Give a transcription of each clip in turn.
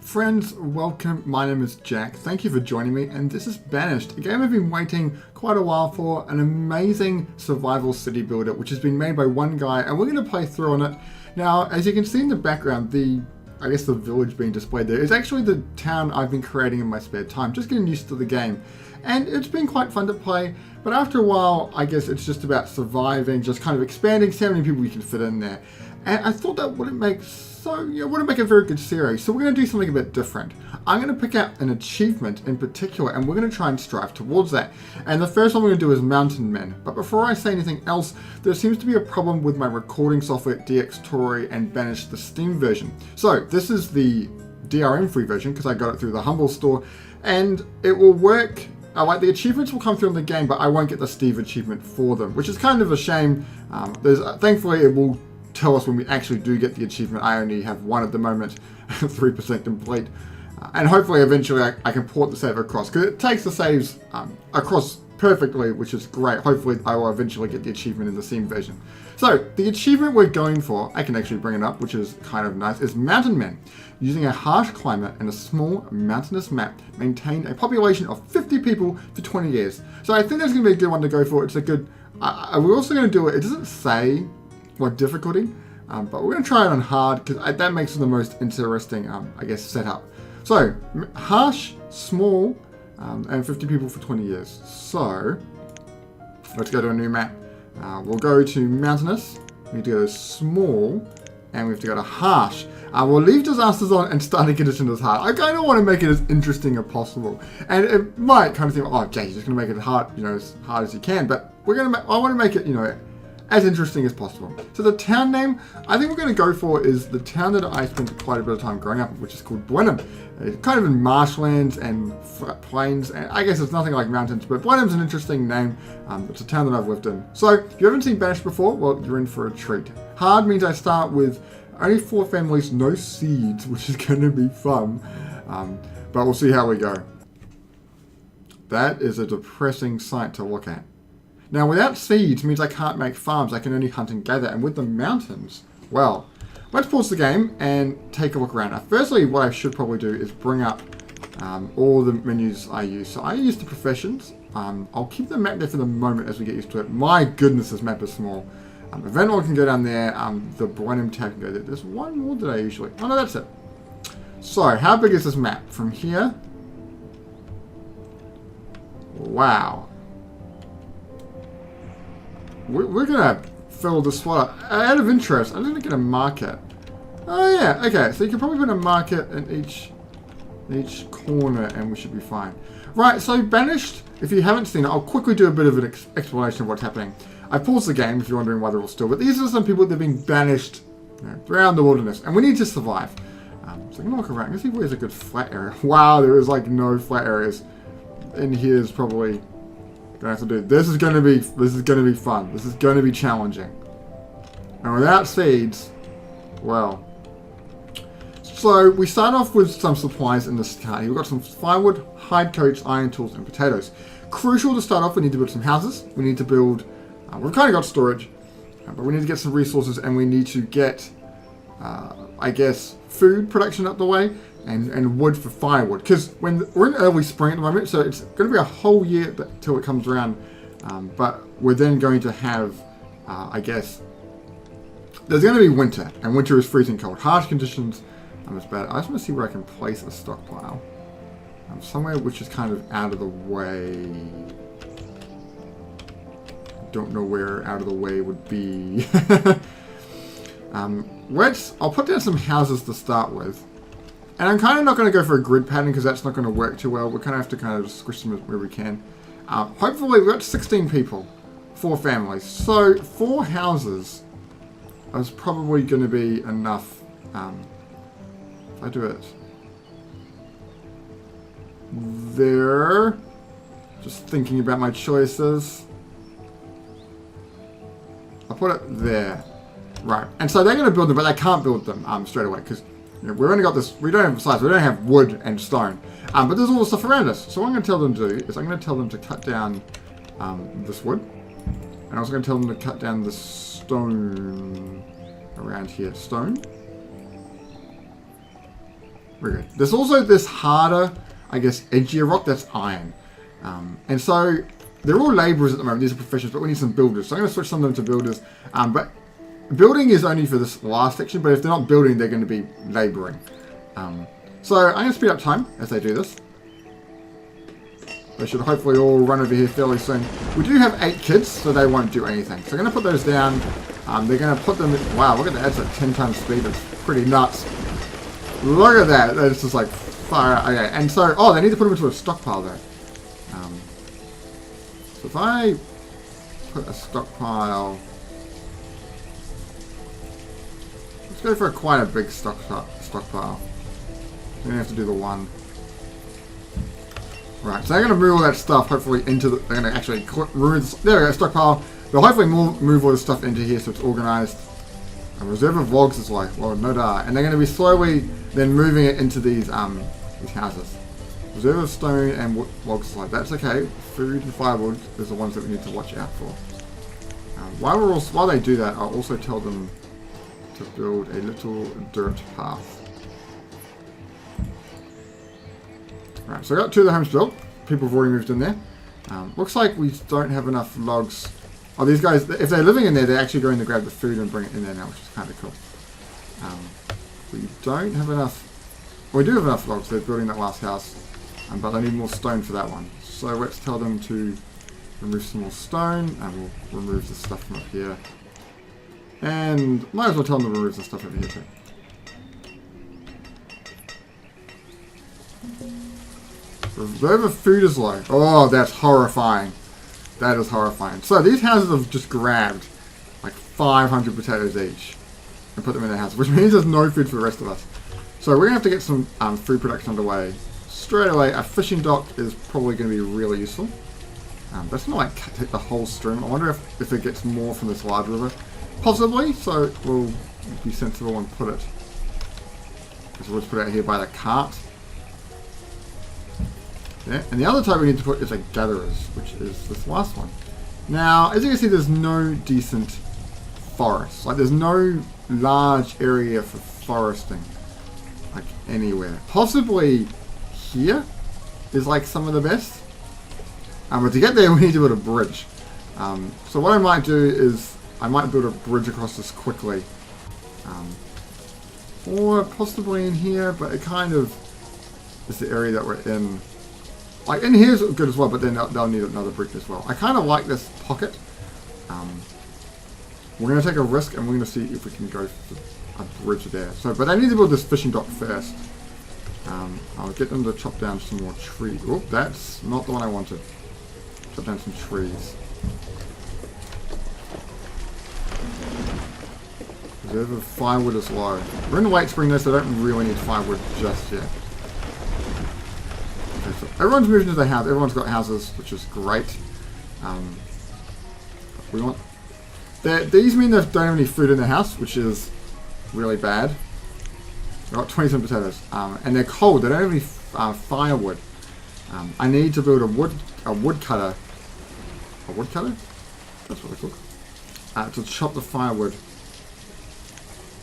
Friends, welcome. My name is Jack. Thank you for joining me, and this is Banished, a game I've been waiting quite a while for, an amazing survival city builder which has been made by one guy, and we're going to play through on it. Now, as you can see in the background, the village being displayed there is actually the town I've been creating in my spare time, just getting used to the game. And it's been quite fun to play, but after a while, I guess it's just about surviving, just kind of expanding, see how many people we can fit in there. And I thought that wouldn't make a very good series, so we're going to do something a bit different. I'm going to pick out an achievement in particular, and we're going to try and strive towards that. And the first one we're going to do is Mountain Men. But before I say anything else, there seems to be a problem with my recording software, DxTory and Banished, the Steam version. So this is the DRM free version, because I got it through the Humble store, and it will work. Like the achievements will come through in the game, but I won't get the Steve achievement for them, which is kind of a shame. Thankfully, it will tell us when we actually do get the achievement. I only have one at the moment, 3% complete. And hopefully eventually I can port the save across, because it takes the saves across perfectly, which is great. Hopefully I will eventually get the achievement in the Steam version. So the achievement we're going for, I can actually bring it up, which is kind of nice, is Mountain Men. Using a harsh climate and a small mountainous map, maintain a population of 50 people for 20 years. So I think that's going to be a good one to go for. It's a good... we're also going to do it. It doesn't say what difficulty, but we're going to try it on hard, because that makes it the most interesting, I guess, setup. So, harsh, small, and 50 people for 20 years. So, let's go to a new map. We'll go to mountainous, we need to go to small, and we have to go to harsh. We'll leave disasters on and starting conditions as hard. I kind of want to make it as interesting as possible. And it might kind of think, oh, Jay, you're just going to make it hard, as hard as you can. But I want to make it, as interesting as possible. So the town name I think we're going to go for is the town that I spent quite a bit of time growing up in, which is called Blenheim. It's kind of in marshlands and flat plains, and I guess it's nothing like mountains, but Blenheim's an interesting name. It's a town that I've lived in. So if you haven't seen Banished before, well, you're in for a treat. Hard means I start with only 4 families, no seeds, which is going to be fun, but we'll see how we go. That is a depressing sight to look at. Now, without seeds means I can't make farms. I can only hunt and gather. And with the mountains, well, let's pause the game and take a look around. Now, firstly, what I should probably do is bring up all the menus I use. So I use the professions. I'll keep the map there for the moment as we get used to it. My goodness, this map is small. Event log can go down there. The Blenheim tab can go there. There's one more that I usually... Oh, no, that's it. So, how big is this map? From here? Wow. We're going to fill the spot up. Out of interest, I'm going to get a market. Oh yeah, okay. So you can probably put a market in each corner and we should be fine. Right, so Banished, if you haven't seen it, I'll quickly do a bit of an explanation of what's happening. I paused the game if you're wondering why they're all still, but these are some people that have been banished around the wilderness, and we need to survive. So I'm going to look around and see where's a good flat area. Wow, there is like no flat areas. In here is probably... Gonna have to do. This is gonna be fun. This is gonna be challenging. And without seeds, well. So we start off with some supplies in this cart. We've got some firewood, hide coats, iron tools, and potatoes. Crucial to start off, we need to build some houses. We need to build. We've kind of got storage, but we need to get some resources, and we need to get, I guess, food production up the way. And wood for firewood, because we're in early spring at the moment, so it's going to be a whole year till it comes around. But we're then going to have, I guess, there's going to be winter, and winter is freezing cold. Harsh conditions, it's bad. I just want to see where I can place a stockpile, somewhere which is kind of out of the way. Don't know where out of the way would be. I'll put down some houses to start with. And I'm kind of not going to go for a grid pattern because that's not going to work too well. We're going to have to kind of squish them where we can. Hopefully we've got 16 people, 4 families. So 4 houses is probably going to be enough. If I do it there, just thinking about my choices. I'll put it there. Right. And so they're going to build them, but they can't build them straight away because we've only got this, we don't have size, we don't have wood and stone. But there's all the stuff around us. So what I'm going to tell them to do is I'm going to tell them to cut down this wood. And I'm also going to tell them to cut down the stone around here. Stone. Very good. There's also this harder, I guess, edgier rock that's iron. And so they're all labourers at the moment. These are professionals, but we need some builders. So I'm going to switch some of them to builders. But building is only for this last section, but if they're not building, they're going to be labouring. So I'm going to speed up time as they do this. They should hopefully all run over here fairly soon. We do have 8 kids, so they won't do anything. So I'm going to put those down. They're going to put them in... Wow, look at that. That's at 10 times speed. That's pretty nuts. Look at that. That's just like fire out. Okay, and so... Oh, they need to put them into a stockpile, though. So if I put a stockpile... Let's go for quite a big stockpile. We're going to have to do the one. Right, so they're going to move all that stuff, hopefully, into the... They're going to actually remove the... There we go, stockpile. They'll hopefully move all this stuff into here so it's organised. A reserve of logs is like, well, no da. And they're going to be slowly then moving it into these houses. Reserve of stone and logs is like, that's okay. Food and firewood is the ones that we need to watch out for. While they do that, I'll also tell them to build a little dirt path. Right, so I got 2 of the homes built. People have already moved in there. Looks like we don't have enough logs. Oh, these guys, if they're living in there, they're actually going to grab the food and bring it in there now, which is kind of cool. We don't have enough... Well, we do have enough logs. They're building that last house. But they need more stone for that one. So let's tell them to remove some more stone. And we'll remove the stuff from up here. And might as well tell them to remove the stuff over here too. Reserve of food is low. Oh, that's horrifying. That is horrifying. So these houses have just grabbed like 500 potatoes each and put them in their house, which means there's no food for the rest of us. So we're going to have to get some food production underway straight away. A fishing dock is probably going to be really useful. That's not like take the whole stream. I wonder if it gets more from this large river. Possibly, so we'll be sensible and put it. So we'll just put it out here by the cart. Yeah, and the other type we need to put is like gatherers, which is this last one. Now, as you can see, there's no decent forest. Like, there's no large area for foresting, like anywhere. Possibly here is like some of the best. But to get there, we need to build a bridge. So what I might do is I might build a bridge across this quickly, or possibly in here. But it kind of is the area that we're in. Like, in here's good as well, but then they'll need another bridge as well. I kind of like this pocket. We're going to take a risk, and we're going to see if we can go for a bridge there. So, but they need to build this fishing dock first. I'll get them to chop down some more trees. Oh, that's not the one I wanted. Chop down some trees. Reserve of firewood is low. We're in the late spring though, so I don't really need firewood just yet. So everyone's moved into their house. Everyone's got houses, which is great. We want... These mean they don't have any food in their house, which is really bad. They've got 27 potatoes. And they're cold. They don't have any firewood. I need to build a wood cutter. A wood cutter? That's what they're called. To chop the firewood.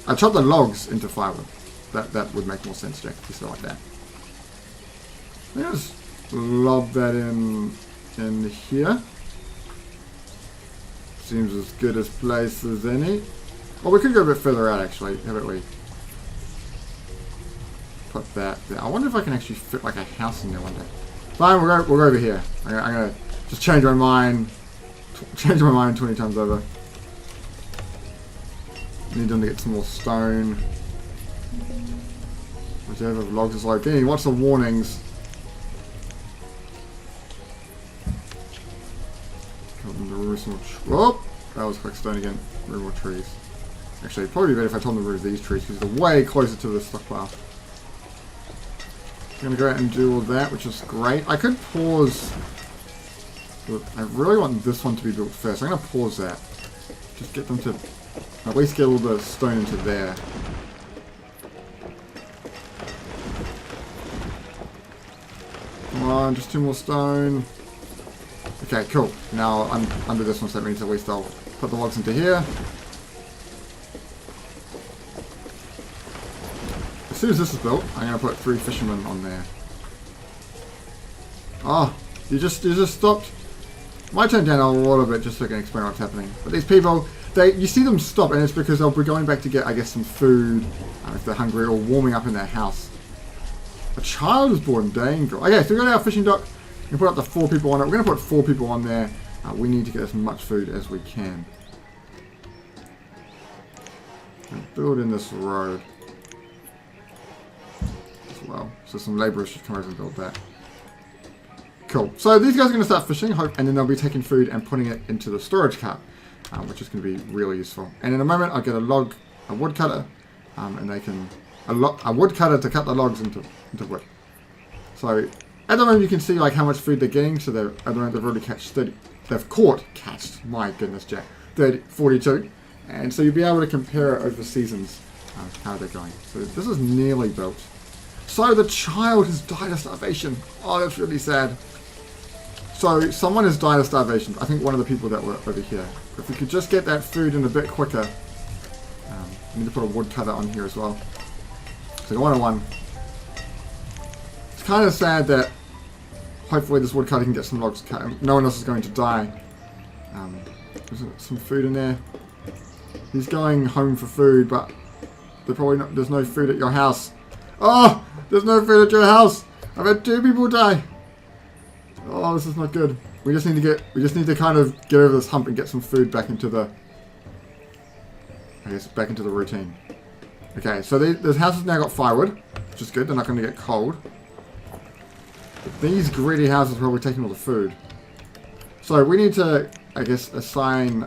I chop the logs into firewood. That would make more sense, Jack, if you said like that. Let's lob that in here. Seems as good a place as any. Well, we could go a bit further out actually. How about we put that there? I wonder if I can actually fit like a house in there one day. Fine, we'll go over here. I'm gonna just change my mind. Change my mind 20 times over. Need them to get some more stone. Reserve of logs is low. Benny, what's the warnings? Whoop! That was quick stone again. Remove more trees. Actually, it'd probably be better if I told them to remove these trees because they're way closer to the stockpile. I'm going to go out and do all that, which is great. I could pause. But I really want this one to be built first. I'm going to pause that. Just get them to at least get all the stone into there. Come on, just 2 more stone. Okay, cool. Now I'm under this one, so that means at least I'll put the logs into here. soon as this is built, I'm going to put 3 fishermen on there. Oh, you just stopped. Might turn down a little bit just so I can explain what's happening. But these people, you see them stop, and it's because they'll be going back to get, I guess, some food if they're hungry, or warming up in their house. A child is born, dang. Okay, so we got our fishing dock. We can put up to 4 people on it. We're going to put 4 people on there. We need to get as much food as we can. Build in this road as well. So some labourers should come over and build that. Cool. So these guys are going to start fishing, and then they'll be taking food and putting it into the storage cart, which is going to be really useful. And in a moment, I'll get a wood cutter, and they can a wood cutter to cut the logs into wood. So at the moment, you can see like how much food they're getting. So at the moment, they've already catched. My goodness, Jack, 42, and so you'll be able to compare over seasons how they're going. So this is nearly built. So the child has died of starvation. Oh, that's really sad. So someone has died of starvation. I think one of the people that were over here. If we could just get that food in a bit quicker. I need to put a wood cutter on here as well. So 101. It's kind of sad that hopefully this wood cutter can get some logs cut. No one else is going to die. There's some food in there. He's going home for food, but there's no food at your house. Oh, there's no food at your house. I've had 2 people die. Oh, this is not good. We just need to kind of get over this hump and get some food back into the, back into the routine. Okay, so this house has now got firewood, which is good. They're not going to get cold. But these greedy houses are probably taking all the food. So we need to, I guess, assign.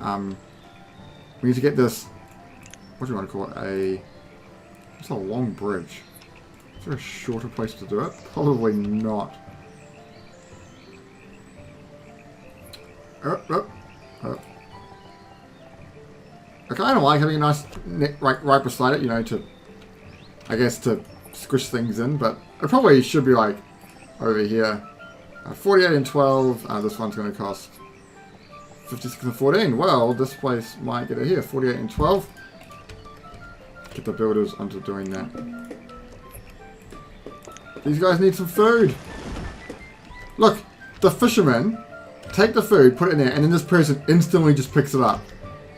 We need to get this. What do you want to call it? It's a long bridge. Is there a shorter place to do it? Probably not. I kind of like having a nice net right beside it, you know, to, I guess, to squish things in, but it probably should be like over here. 48 and 12, this one's going to cost 56 and 14. Well, this place might get it here. 48 and 12. Get the builders onto doing that. These guys need some food. Look, the fishermen take the food, put it in there, and then this person instantly just picks it up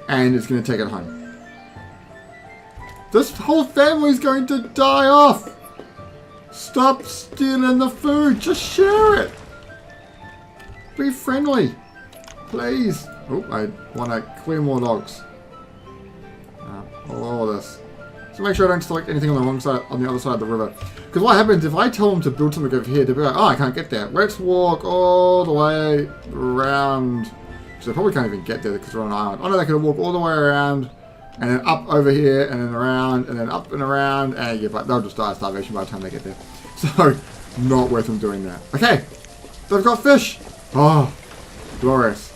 and is going to take it home. This whole family's going to die off. Stop stealing the food. Just share it. Be friendly. Please. Oh, I want to clear more logs. All of this. So make sure I don't select anything on the wrong side, on the other side of the river. Because what happens if I tell them to build something over here, they'll be like, oh, I can't get there. Let's walk all the way around. So they probably can't even get there because they're on an island. Oh no, they can walk all the way around, and then up over here, and then around, and then up and around, and yeah, but they'll just die of starvation by the time they get there. So, not worth them doing that. Okay, they've got fish. Oh, glorious.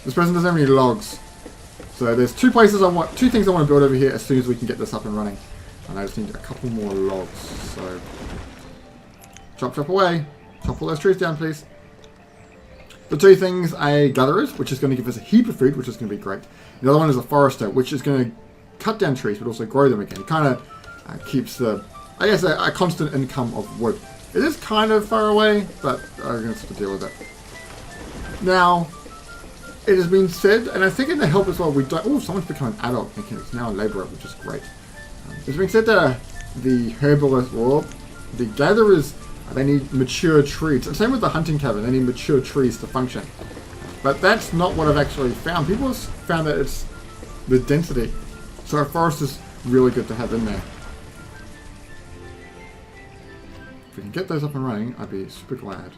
This person doesn't have any logs. So there's 2 things I want to build over here as soon as we can get this up and running. And I just need a couple more logs. So chop away. Chop all those trees down, please. The 2 things are gatherers, which is going to give us a heap of food, which is going to be great. The other one is a forester, which is going to cut down trees, but also grow them again. It kind of keeps the, I guess, a constant income of wood. It is kind of far away, but I'm going to have to deal with it. Now, it has been said, and I think in the help as well, we don't... Oh, someone's become an adult. Okay, it's now a labourer, which is great. It's been said that the herbalists, or the gatherers, they need mature trees. And same with the hunting cabin, they need mature trees to function. But that's not what I've actually found. People have found that it's the density. So a forest is really good to have in there. If we can get those up and running, I'd be super glad.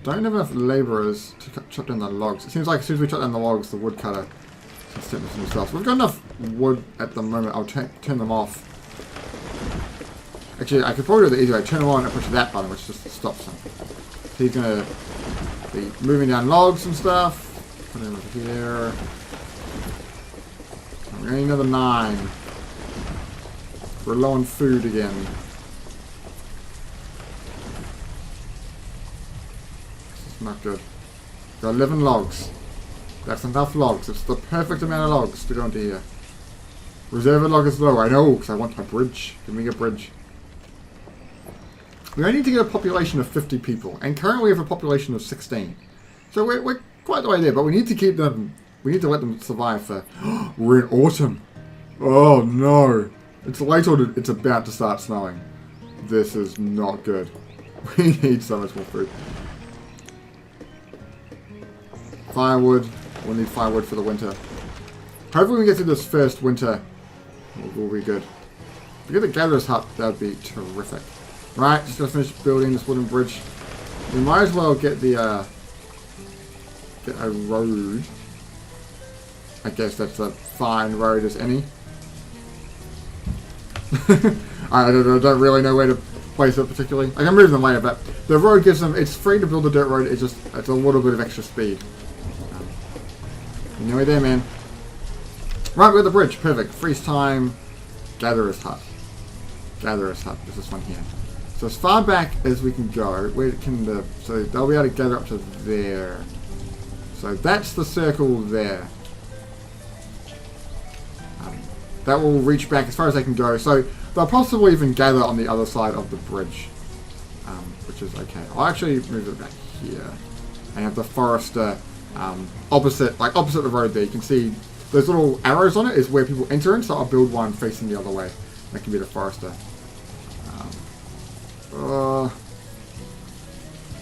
Don't have enough labourers to chop down the logs. It seems like as soon as we chop down the logs, the woodcutter can step into some stuff. So we've got enough wood at the moment. I'll turn them off. Actually, I could probably do the easy way. Turn them on and push that button, which just stops them. So he's going to be moving down logs and stuff. Put him over here. We're going to need another 9. We're low on food again. Not good. Got 11 logs. That's enough logs. It's the perfect amount of logs to go into here. Reserve log is low. I know, because I want a bridge. Give me a bridge. We only need to get a population of 50 people, and currently we have a population of 16. So we're quite the way there, but we need to keep them. We need to let them survive for. We're in autumn. Oh no! It's late or it's about to start snowing. This is not good. We need so much more food. Firewood. We'll need firewood for the winter. Hopefully we get through this first winter. We'll be good. If we get the gatherer's hut, that would be terrific. Right, just gotta finish building this wooden bridge. We might as well get the get a road. I guess that's a fine road as any. I don't really know where to place it particularly. I can move them later, but the road gives them. It's free to build a dirt road. It's a little bit of extra speed. You know where there, man. Right, we're at the bridge. Perfect. Freeze time. Gatherer's hut. Gatherer's hut. There's this one here. So as far back as we can go, where can the... So they'll be able to gather up to there. So that's the circle there. That will reach back as far as they can go. So they'll possibly even gather on the other side of the bridge. Which is okay. I'll actually move it back here. And have the forester opposite the road there. You can see those little arrows on it is where people enter in. So I'll build one facing the other way. That can be the forester.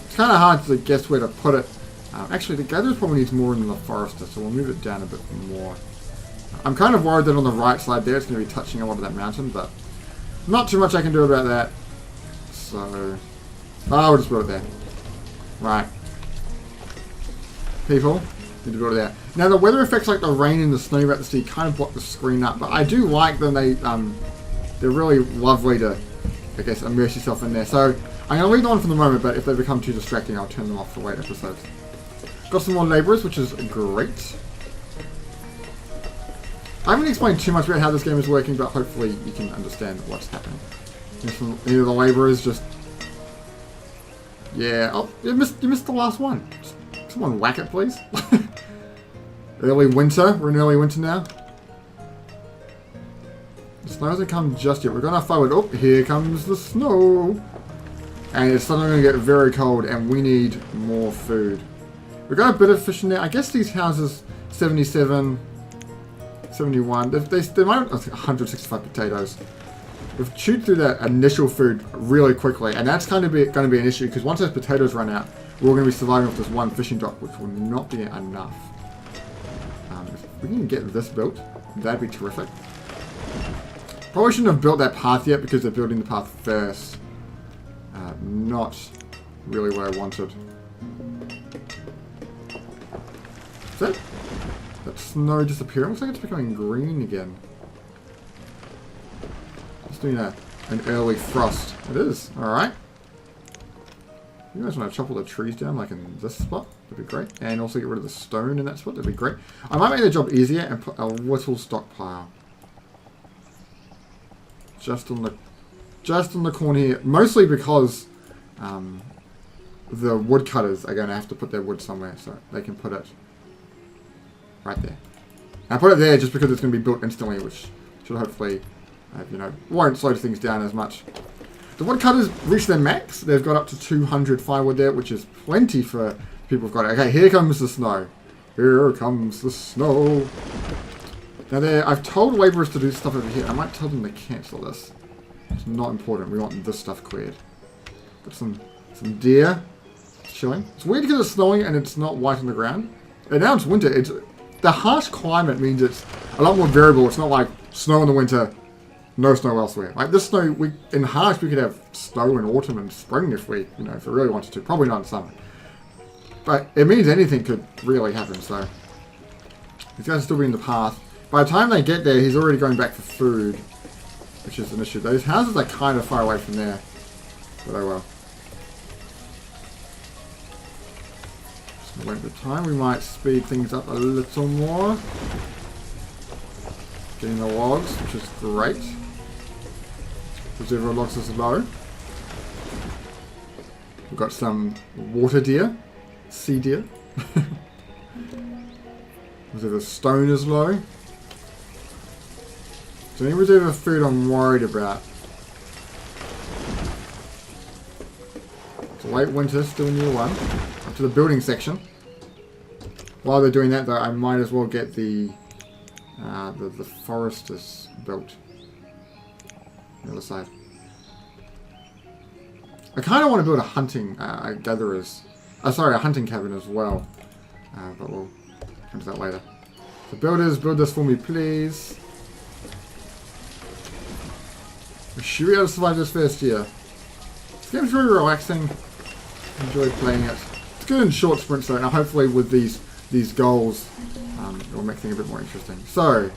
It's kind of hard to guess where to put it. Actually, the gatherers probably needs more than the forester, so we'll move it down a bit more. I'm kind of worried that on the right side there it's going to be touching a lot of that mountain, but not too much I can do about that. So, we'll just build it there. Right. People, need to build it there. Now, the weather effects like the rain and the snow you're about to see kind of block the screen up, but I do like them. They're really lovely to, I guess, immerse yourself in there. So I'm going to leave them on for the moment, but if they become too distracting, I'll turn them off for later episodes. Got some more labourers, which is great. I haven't explained too much about how this game is working, but hopefully you can understand what's happening. Any of the labourers just... Yeah. Oh, you missed the last one. Someone whack it, please. Early winter. We're in early winter now. The snow hasn't come just yet. We're going to forward. Oh, here comes the snow. And it's suddenly going to get very cold, and we need more food. We've got a bit of fish in there. I guess these houses, 77, 71, they might have 165 potatoes. We've chewed through that initial food really quickly, and that's going to be an issue, because once those potatoes run out, we're going to be surviving off this one fishing dock, which will not be enough. If we can get this built, that'd be terrific. Probably shouldn't have built that path yet, because they're building the path first. Not really what I wanted. Is that snow disappearing? Looks like it's becoming green again. It's doing an early frost. It is. Alright. You guys want to chop all the trees down, like in this spot? That'd be great. And also get rid of the stone in that spot. That'd be great. I might make the job easier and put a little stockpile. Just on the corner here. Mostly because the woodcutters are going to have to put their wood somewhere, so they can put it right there. And I put it there just because it's going to be built instantly, which should hopefully, won't slow things down as much. The woodcutters reached their max. They've got up to 200 firewood there, which is plenty for people who've got it. Okay, here comes the snow. Here comes the snow. Now I've told labourers to do stuff over here. I might tell them to cancel this. It's not important. We want this stuff cleared. Got some deer chilling. It's weird because it's snowing and it's not white on the ground. And now it's winter. The harsh climate means it's a lot more variable. It's not like snow in the winter, no snow elsewhere. Like this snow, in harsh we could have snow in autumn and spring if we really wanted to. Probably not in summer. But it means anything could really happen. So these guys are still being in the path. By the time they get there, he's already going back for food, which is an issue. Those houses are kind of far away from there, but oh well. Just wait for time. We might speed things up a little more. Getting the logs, which is great. Reservoir logs is low. We've got some water deer, sea deer. Reservoir stone is low. So any reserve of food I'm worried about. So late winter, still new one. Up to the building section. While they're doing that though, I might as well get the foresters built. On the other side. I kind of want to build a hunting, a hunting cabin as well. But we'll come to that later. So builders, build this for me, please. Should we be able to survive this first year? This game's really relaxing. Enjoy playing it. It's good in short sprints though, and hopefully with these goals, it will make things a bit more interesting. So,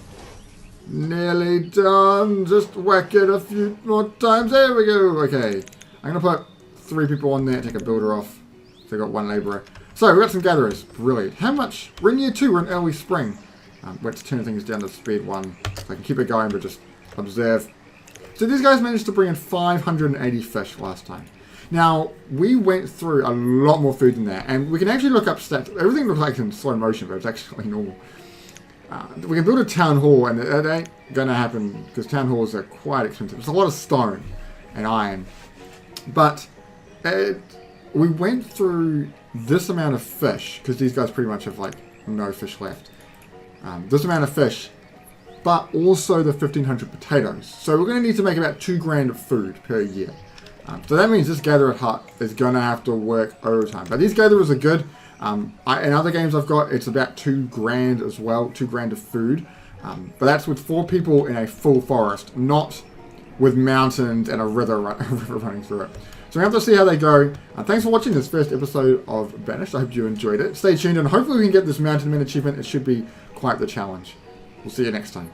nearly done. Just whack it a few more times. There we go. Okay. I'm going to put 3 people on there, take a builder off. So I got 1 labourer. So we've got some gatherers. Brilliant. How much? We're in year 2. We're in early spring. Let's turn things down to speed 1. So I can keep it going, but just observe. So these guys managed to bring in 580 fish last time. Now, we went through a lot more food than that. And we can actually look up stats. Everything looks like in slow motion, but it's actually normal. We can build a town hall, and it ain't going to happen because town halls are quite expensive. It's a lot of stone and iron. But we went through this amount of fish, because these guys pretty much have like no fish left. This amount of fish, but also the 1,500 potatoes. So we're going to need to make about 2 grand of food per year. So that means this gatherer hut is going to have to work overtime. But these gatherers are good. In other games I've got, it's about 2 grand as well, 2 grand of food. But that's with 4 people in a full forest, not with mountains and a river running through it. So we have to see how they go. Thanks for watching this first episode of Banished. I hope you enjoyed it. Stay tuned and hopefully we can get this Mountain Men achievement. It should be quite the challenge. We'll see you next time.